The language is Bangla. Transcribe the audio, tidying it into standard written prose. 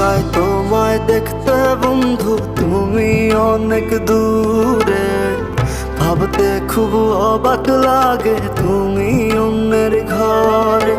চাই তোমায় দেখতে বন্ধু, তুমি অনেক দূরে। ভাবতে খুব অবাক লাগে তুমি অন্যের ঘরে।